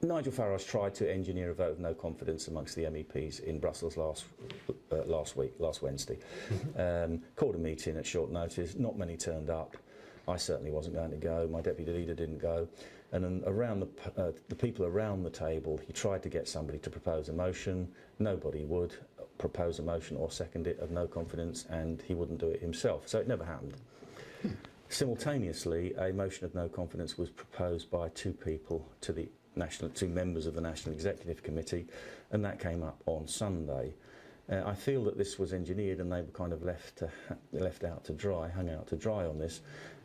Nigel Farage tried to engineer a vote of no confidence amongst the MEPs in Brussels last Wednesday. Called a meeting at short notice. Not many turned up. I certainly wasn't going to go. My deputy leader didn't go. And then around the people around the table, he tried to get somebody to propose a motion. Nobody would propose a motion or second it of no confidence, and he wouldn't do it himself. So it never happened. Simultaneously, a motion of no confidence was proposed by two members of the National Executive Committee, and that came up on Sunday. I feel that this was engineered, and they were kind of hung out to dry on this.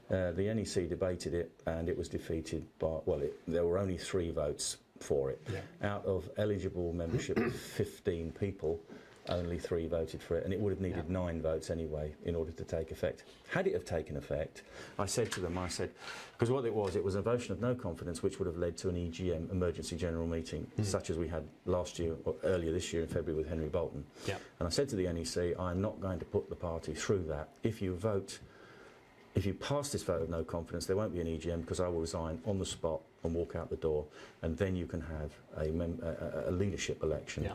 The NEC debated it, and it was defeated by, there were only 3 votes for it. Yeah. Out of eligible membership of 15 people, only 3 voted for it, and it would have needed 9 votes anyway in order to take effect. Had it have taken effect, I said to them, because what it was a motion of no confidence which would have led to an EGM, Emergency General Meeting, such as we had last year, or earlier this year in February with Henry Bolton. Yeah. And I said to the NEC, I'm not going to put the party through that. If you pass this vote of no confidence, there won't be an EGM because I will resign on the spot and walk out the door, and then you can have a leadership election. Yeah.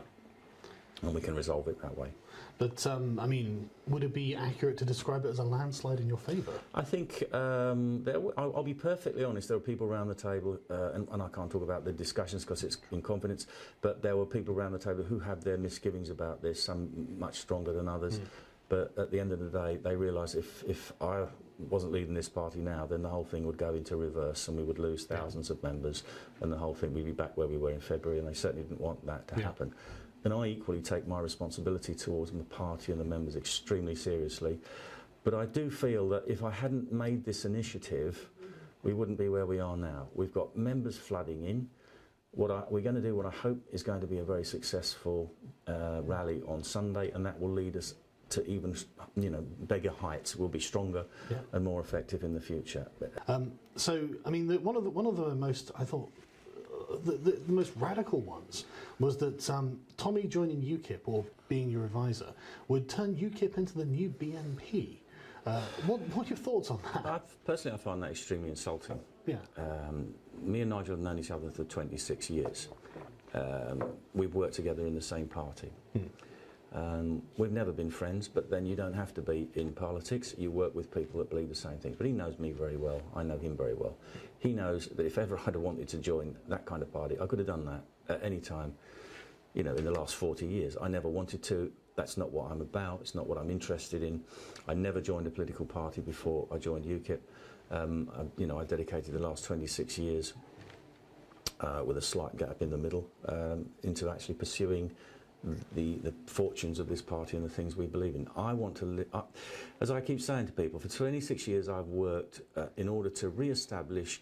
And we can resolve it that way. But, I mean, would it be accurate to describe it as a landslide in your favour? I think, I'll be perfectly honest, there were people around the table, and I can't talk about the discussions because it's in confidence, but there were people around the table who had their misgivings about this, some much stronger than others. But at the end of the day, they realised if I wasn't leading this party now, then the whole thing would go into reverse and we would lose thousands of members, and the whole thing would be back where we were in February, and they certainly didn't want that to happen. And I equally take my responsibility towards the party and the members extremely seriously. But I do feel that if I hadn't made this initiative, we wouldn't be where we are now. We've got members flooding in. We're going to do what I hope is going to be a very successful rally on Sunday, and that will lead us to even, bigger heights. We'll be stronger and more effective in the future. So, I mean, one of the most, I thought, the most radical ones was that Tommy joining UKIP, or being your advisor, would turn UKIP into the new BNP. What are your thoughts on that? Personally, I find that extremely insulting. Yeah. Me and Nigel have known each other for 26 years. We've worked together in the same party. We've never been friends, but then you don't have to be in politics. You work with people that believe the same things. But he knows me very well. I know him very well. He knows that if ever I'd have wanted to join that kind of party, I could have done that at any time, in the last 40 years. I never wanted to. That's not what I'm about. It's not what I'm interested in. I never joined a political party before I joined UKIP. I dedicated the last 26 years with a slight gap in the middle into actually pursuing the fortunes of this party and the things we believe in. I want to live, as I keep saying to people, for 26 years I've worked in order to re-establish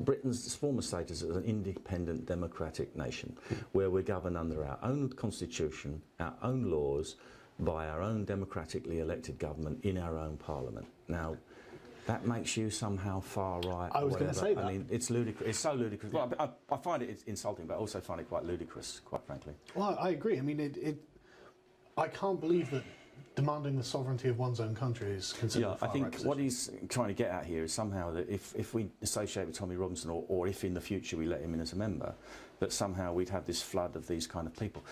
Britain's former status as an independent democratic nation, where we're governed under our own constitution, our own laws, by our own democratically elected government in our own parliament. Now, that makes you somehow far right. I was going to say that. I mean, it's ludicrous. It's so ludicrous. Well, I find it insulting, but I also find it quite ludicrous, quite frankly. Well, I agree. I mean, I can't believe that demanding the sovereignty of one's own country is considered a far right position. What he's trying to get at here is somehow that if we associate with Tommy Robinson, or if in the future we let him in as a member, that somehow we'd have this flood of these kind of people.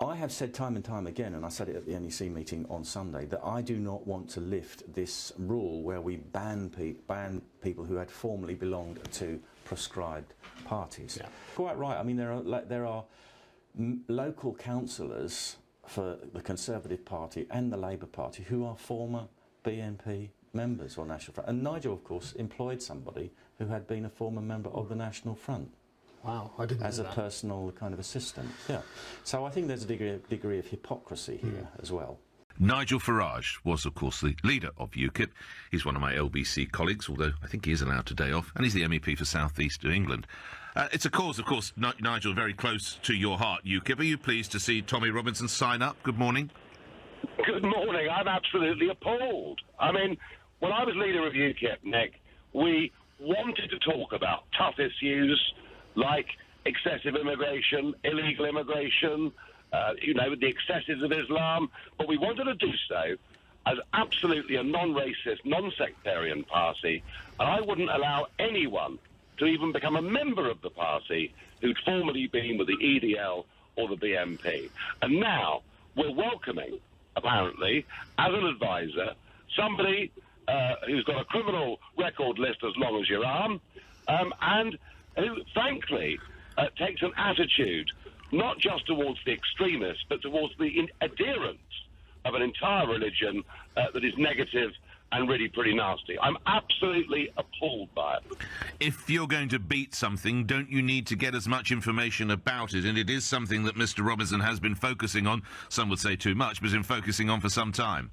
I have said time and time again, and I said it at the NEC meeting on Sunday, that I do not want to lift this rule where we ban people who had formerly belonged to proscribed parties. Yeah. Quite right. I mean, there are local councillors for the Conservative Party and the Labour Party who are former BNP members or National Front. And Nigel, of course, employed somebody who had been a former member of the National Front. Wow, I didn't know that. As a personal kind of assistant, yeah. So I think there's a degree of hypocrisy here as well. Nigel Farage was, of course, the leader of UKIP. He's one of my LBC colleagues, although I think he is allowed a day off, and he's the MEP for South East of England. It's a cause, of course, Nigel, very close to your heart, UKIP. Are you pleased to see Tommy Robinson sign up? Good morning. Good morning. I'm absolutely appalled. I mean, when I was leader of UKIP, Nick, we wanted to talk about tough issues like excessive immigration, illegal immigration, the excesses of Islam, but we wanted to do so as absolutely a non-racist, non-sectarian party, and I wouldn't allow anyone to even become a member of the party who'd formerly been with the EDL or the BNP. And now we're welcoming, apparently, as an advisor, somebody who's got a criminal record list as long as your arm, and who, frankly, takes an attitude not just towards the extremists, but towards the adherents of an entire religion that is negative and really pretty nasty. I'm absolutely appalled by it. If you're going to beat something, don't you need to get as much information about it? And it is something that Mr. Robinson has been focusing on, some would say too much, but has been focusing on for some time.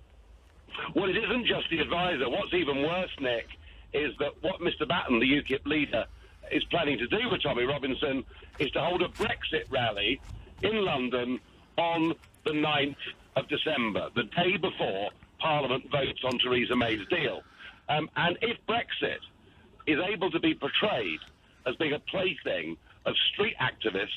Well, it isn't just the advisor. What's even worse, Nick, is that what Mr. Batten, the UKIP leader, is planning to do with Tommy Robinson is to hold a Brexit rally in London on the 9th of December, the day before Parliament votes on Theresa May's deal. And if Brexit is able to be portrayed as being a plaything of street activists,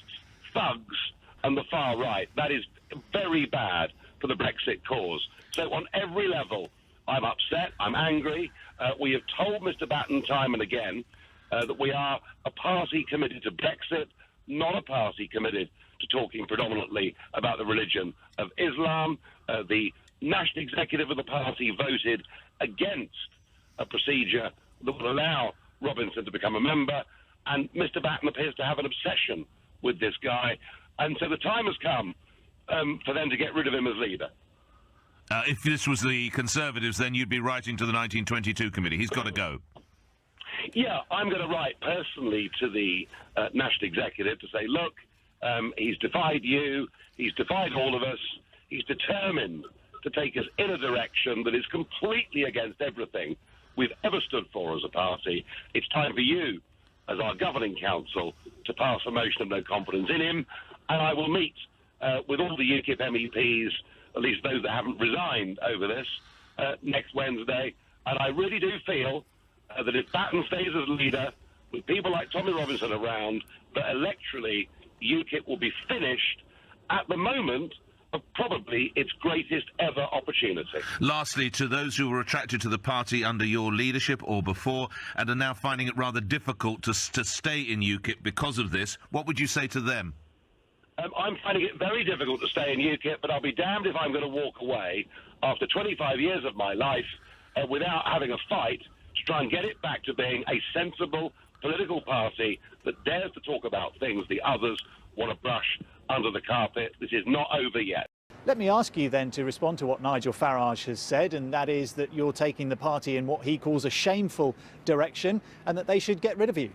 thugs, and the far right, that is very bad for the Brexit cause. So on every level, I'm upset, I'm angry. We have told Mr. Batten time and again that we are a party committed to Brexit, not a party committed to talking predominantly about the religion of Islam. The national executive of the party voted against a procedure that would allow Robinson to become a member, and Mr. Batten appears to have an obsession with this guy, and so the time has come for them to get rid of him as leader. If this was the Conservatives, then you'd be writing to the 1922 committee. He's got to go. Yeah, I'm going to write personally to the national executive to say, look, he's defied you, he's defied all of us, he's determined to take us in a direction that is completely against everything we've ever stood for as a party. It's time for you, as our governing council, to pass a motion of no confidence in him, and I will meet with all the UKIP MEPs, at least those that haven't resigned over this, next Wednesday, and I really do feel that if Batten stays as leader, with people like Tommy Robinson around, that electorally UKIP will be finished at the moment of probably its greatest ever opportunity. Lastly, to those who were attracted to the party under your leadership or before and are now finding it rather difficult to stay in UKIP because of this, what would you say to them? I'm finding it very difficult to stay in UKIP, but I'll be damned if I'm going to walk away after 25 years of my life without having a fight to try and get it back to being a sensible political party that dares to talk about things the others want to brush under the carpet. This is not over yet. Let me ask you then to respond to what Nigel Farage has said, and that is that you're taking the party in what he calls a shameful direction and that they should get rid of you.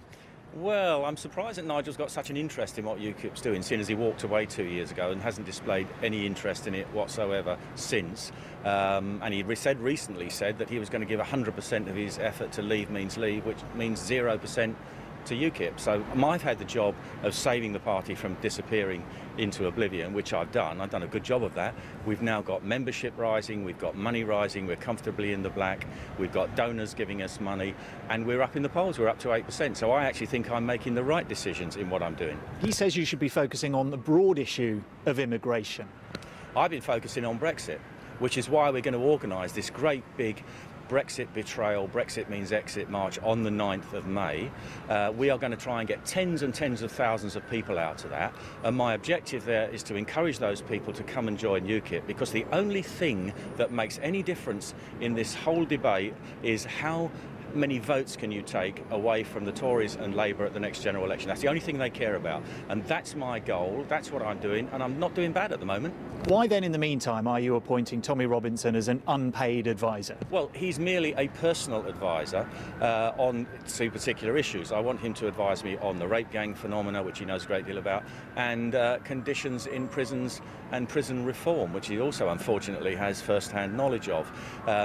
Well, I'm surprised that Nigel's got such an interest in what UKIP's doing, seeing as he walked away 2 years ago and hasn't displayed any interest in it whatsoever since. And he recently said that he was going to give 100% of his effort to Leave Means Leave, which means 0% to UKIP. So I've had the job of saving the party from disappearing into oblivion, which I've done. I've done a good job of that. We've now got membership rising, we've got money rising, we're comfortably in the black, we've got donors giving us money, and we're up in the polls, we're up to 8%. So I actually think I'm making the right decisions in what I'm doing. He says you should be focusing on the broad issue of immigration. I've been focusing on Brexit, which is why we're going to organise this great big Brexit betrayal, Brexit means exit march on the 9th of May. We are going to try and get tens and tens of thousands of people out to that. And my objective there is to encourage those people to come and join UKIP, because the only thing that makes any difference in this whole debate is how many votes can you take away from the Tories and Labour at the next general election. That's the only thing they care about. And that's my goal, that's what I'm doing, and I'm not doing bad at the moment. Why then, in the meantime, are you appointing Tommy Robinson as an unpaid advisor? Well, he's merely a personal advisor on two particular issues. I want him to advise me on the rape gang phenomena, which he knows a great deal about, and conditions in prisons and prison reform, which he also unfortunately has first-hand knowledge of.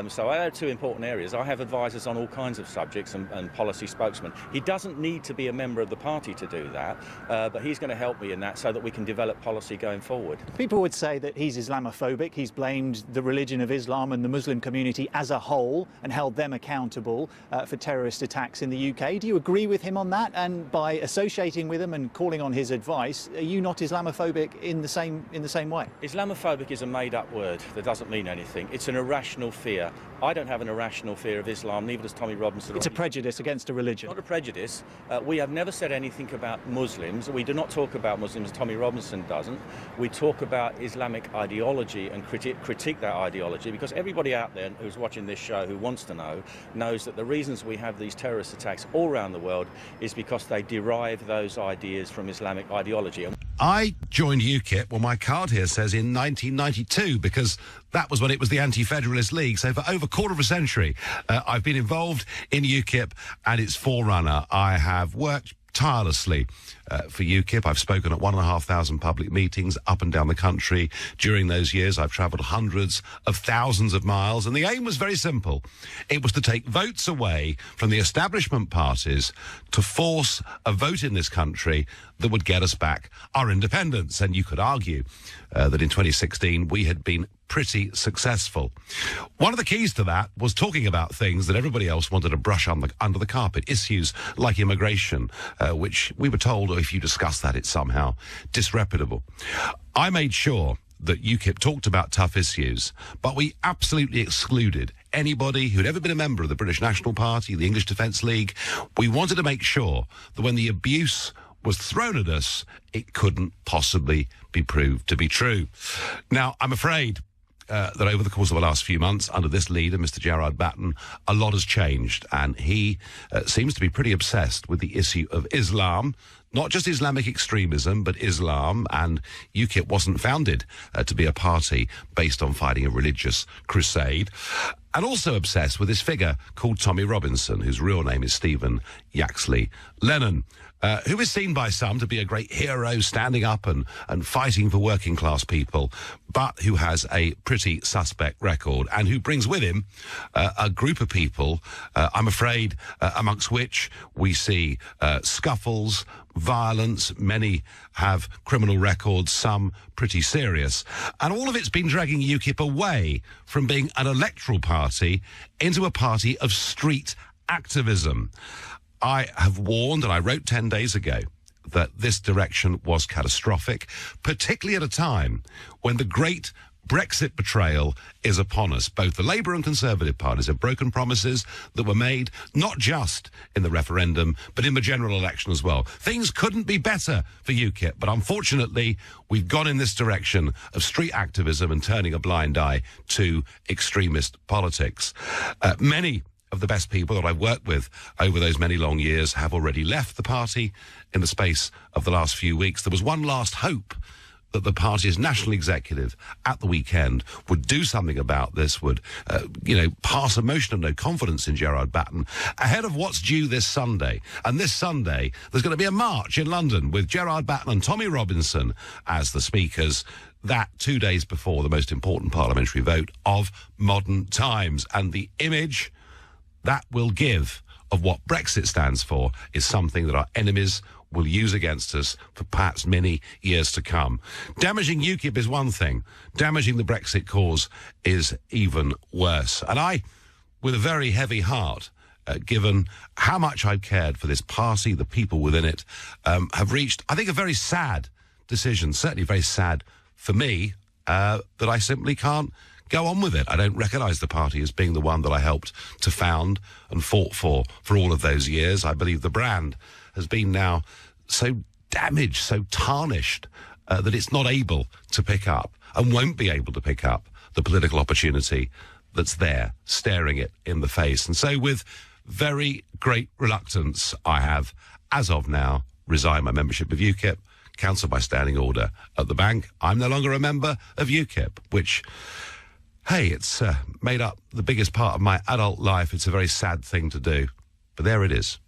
So I have two important areas. I have advisors on all kinds of subjects and policy spokesmen. He doesn't need to be a member of the party to do that, but he's going to help me in that so that we can develop policy going forward. People would say that he's Islamophobic. He's blamed the religion of Islam and the Muslim community as a whole and held them accountable for terrorist attacks in the UK. Do you agree with him on that? And by associating with him and calling on his advice, are you not Islamophobic in the same way? Islamophobic is a made-up word that doesn't mean anything. It's an irrational fear I don't have an irrational fear of Islam, neither does Tommy Robinson. It's a prejudice against a religion. Not a prejudice. We have never said anything about Muslims. We do not talk about Muslims, Tommy Robinson doesn't. We talk about Islamic ideology and critique that ideology, because everybody out there who's watching this show who wants to know knows that the reasons we have these terrorist attacks all around the world is because they derive those ideas from Islamic ideology. I joined UKIP, well, my card here says in 1992, because that was when it was the Anti-Federalist League. So for over a quarter of a century, I've been involved in UKIP and its forerunner. I have worked tirelessly for UKIP. I've spoken at 1,500 public meetings up and down the country. During those years, I've travelled hundreds of thousands of miles, and the aim was very simple. It was to take votes away from the establishment parties to force a vote in this country that would get us back our independence. And you could argue that in 2016 we had been pretty successful. One of the keys to that was talking about things that everybody else wanted to brush under the carpet, issues like immigration, which we were told, if you discuss that, it's somehow disreputable. I made sure that UKIP talked about tough issues, but we absolutely excluded anybody who'd ever been a member of the British National Party, the English Defence League. We wanted to make sure that when the abuse was thrown at us, it couldn't possibly be proved to be true. Now, I'm afraid that over the course of the last few months, under this leader, Mr. Gerard Batten, a lot has changed, and he seems to be pretty obsessed with the issue of Islam, not just Islamic extremism, but Islam, and UKIP wasn't founded to be a party based on fighting a religious crusade, and also obsessed with this figure called Tommy Robinson, whose real name is Stephen Yaxley Lennon. Who is seen by some to be a great hero standing up and fighting for working class people, but who has a pretty suspect record and who brings with him a group of people, I'm afraid, amongst which we see scuffles, violence. Many have criminal records, some pretty serious. And all of it's been dragging UKIP away from being an electoral party into a party of street activism. I have warned, and I wrote 10 days ago, that this direction was catastrophic, particularly at a time when the great Brexit betrayal is upon us. Both the Labour and Conservative parties have broken promises that were made not just in the referendum, but in the general election as well. Things couldn't be better for UKIP, but unfortunately, we've gone in this direction of street activism and turning a blind eye to extremist politics. Many of the best people that I've worked with over those many long years have already left the party in the space of the last few weeks. There was one last hope that the party's national executive at the weekend would do something about this, would, pass a motion of no confidence in Gerard Batten ahead of what's due this Sunday. And this Sunday, there's going to be a march in London with Gerard Batten and Tommy Robinson as the speakers. That 2 days before the most important parliamentary vote of modern times. And the image that will give of what Brexit stands for is something that our enemies will use against us for perhaps many years to come. Damaging UKIP is one thing. Damaging the Brexit cause is even worse. And I, with a very heavy heart, given how much I've cared for this party, the people within it, have reached, I think, a very sad decision, certainly very sad for me, that I simply can't go on with it. I don't recognise the party as being the one that I helped to found and fought for all of those years. I believe the brand has been now so damaged, so tarnished, that it's not able to pick up and won't be able to pick up the political opportunity that's there, staring it in the face. And so with very great reluctance, I have, as of now, resigned my membership of UKIP, cancelled by standing order at the bank. I'm no longer a member of UKIP, which, hey, it's made up the biggest part of my adult life. It's a very sad thing to do, but there it is.